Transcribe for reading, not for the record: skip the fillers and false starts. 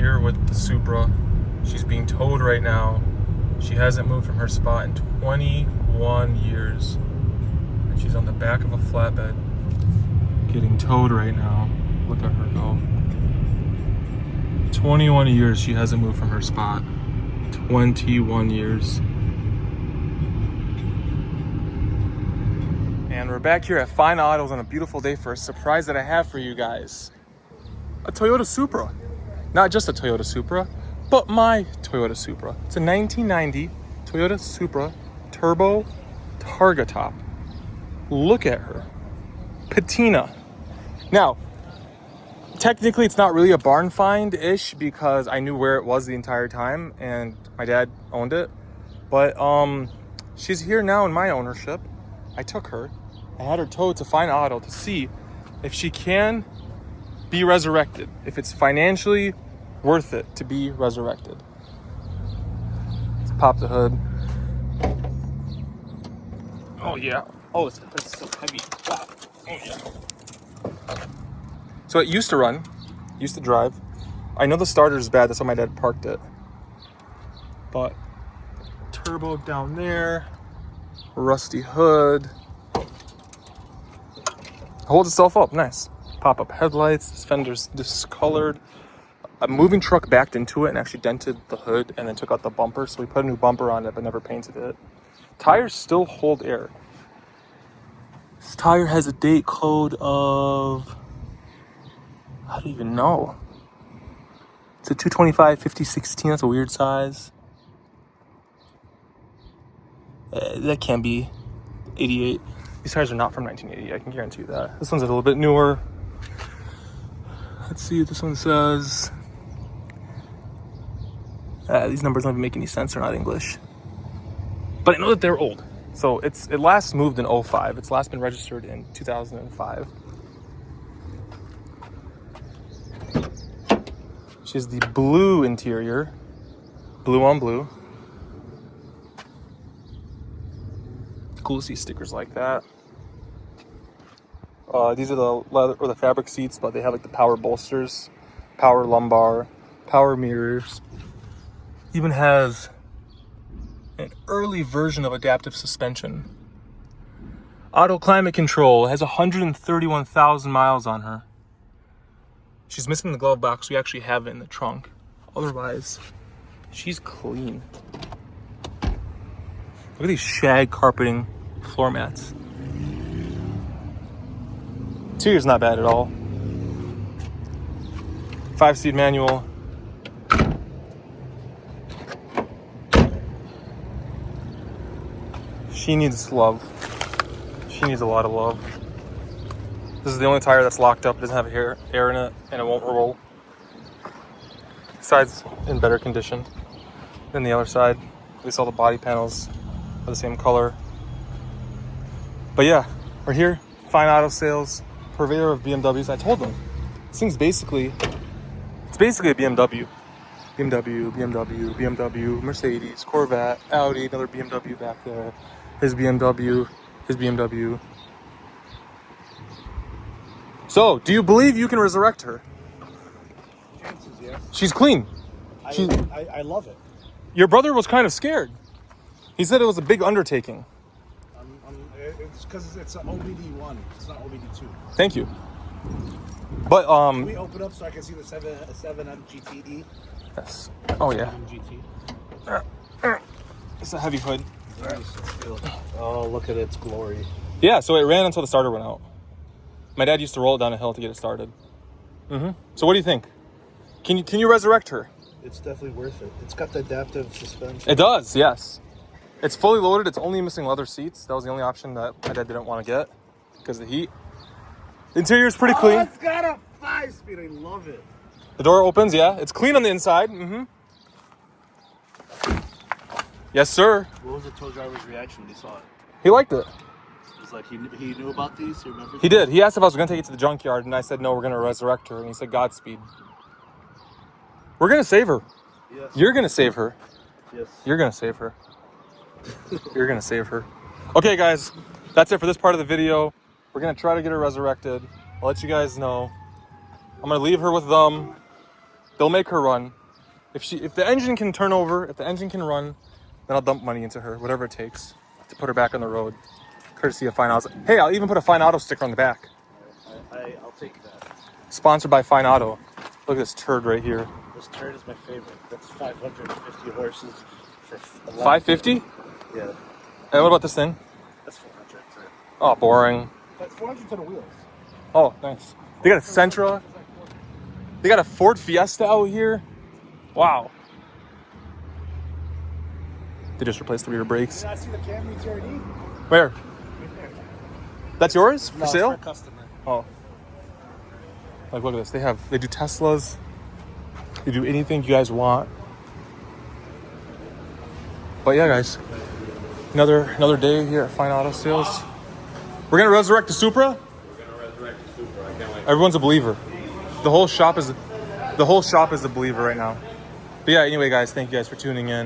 here with the Supra. She's being towed right now. She hasn't moved from her spot in 21 years. And she's on the back of a flatbed getting towed right now. Look at her go. 21 years she hasn't moved from her spot. 21 years. And we're back here at Fine Autos on a beautiful day for a surprise that I have for you guys. A Toyota Supra. Not just a Toyota Supra, but my Toyota Supra. It's a 1990 Toyota Supra Turbo Targa Top. Look at her. Patina. Now, technically it's not really a barn find-ish because I knew where it was the entire time and my dad owned it. But she's here now in my ownership. I took her. I had her towed to Fine Auto to see if she can be resurrected, if it's financially worth it to be resurrected. Let's pop the hood. Oh yeah. Oh, it's so heavy. Wow. Oh yeah. So it used to run, used to drive. I know the starter's bad, that's why my dad parked it. But turbo down there, rusty hood. Holds itself up, nice. Pop-up headlights, this fender's discolored. A moving truck backed into it and actually dented the hood and then took out the bumper, so we put a new bumper on it but never painted it. Tires still hold air. This tire has a date code of, I don't even know. It's a 225 5016, that's a weird size. That can't be 88. These tires are not from 1980, I can guarantee you that. This one's a little bit newer. Let's see what this one says. These numbers don't even make any sense, they're not English. But I know that they're old. So it last moved in 05. It's last been registered in 2005. She has the blue interior. Blue on blue. Cool to see stickers like that. These are the leather or the fabric seats, but they have like the power bolsters, power lumbar, power mirrors. Even has an early version of adaptive suspension. Auto climate control. Has 131,000 miles on her. She's missing the glove box. We actually have it in the trunk. Otherwise, she's clean. Look at these shag carpeting floor mats. Interior's not bad at all. 5-speed manual. She needs love. She needs a lot of love. This is the only tire that's locked up. It doesn't have air in it, and it won't roll. Side's in better condition than the other side. At least all the body panels are the same color. But yeah, we're here. Fine Auto Sales, purveyor of BMWs. I told them this thing's basically a BMW. BMW, Mercedes, Corvette, Audi, another BMW back there. His BMW. So, do you believe you can resurrect her? Chances, yes. She's clean. I love it. Your brother was kind of scared. He said it was a big undertaking. It's because it's an OBD1. It's not OBD2. Thank you. But Can we open up so I can see the 7M GTE? Yes. Oh yeah. 7M GT. It's a heavy hood. Oh, look at its glory. Yeah, so it ran until the starter went out. My dad used to roll it down a hill to get it started. So what do you think? Can you resurrect her? It's definitely worth it. It's got the adaptive suspension. It does, yes. It's fully loaded. It's only missing leather seats. That was the only option that my dad didn't want to get because of the heat. The interior is pretty clean. It's got a 5-speed. I love it. The door opens, yeah. It's clean on the inside. Yes, sir. What was the tow driver's reaction when he saw it? He liked it. It was like he knew about these. He remembered. He did. He asked if I was going to take it to the junkyard, and I said, no, we're going to resurrect her. And he said, Godspeed. We're going to save her. Yes. You're going to save her. Yes. You're going to save her. You're going to save her. Okay, guys. That's it for this part of the video. We're going to try to get her resurrected. I'll let you guys know. I'm going to leave her with them. They'll make her run. If the engine can turn over, if the engine can run, then I'll dump money into her, whatever it takes to put her back on the road. Courtesy of Fine Auto. Hey, I'll even put a Fine Auto sticker on the back. I'll take that. Sponsored by Fine Auto. Look at this turd right here. This turd is my favorite. That's 550 horses for 550? Yeah. Hey, what about this thing? That's 400. Oh, boring. That's 400 to the wheels. Oh, nice. They got a Sentra. They got a Ford Fiesta out here. Wow. They just replaced the rear brakes. Did I see the Camry TRD? Where? Right there. That's yours for No, sale? it's for a customer. Oh. Like, look at this. They do Teslas. They do anything you guys want. But yeah, guys. Another day here at Fine Auto Sales. We're gonna resurrect the Supra? We're gonna resurrect the Supra. I can't wait. Everyone's a believer. The whole shop is a believer right now. But yeah, anyway, guys, thank you guys for tuning in.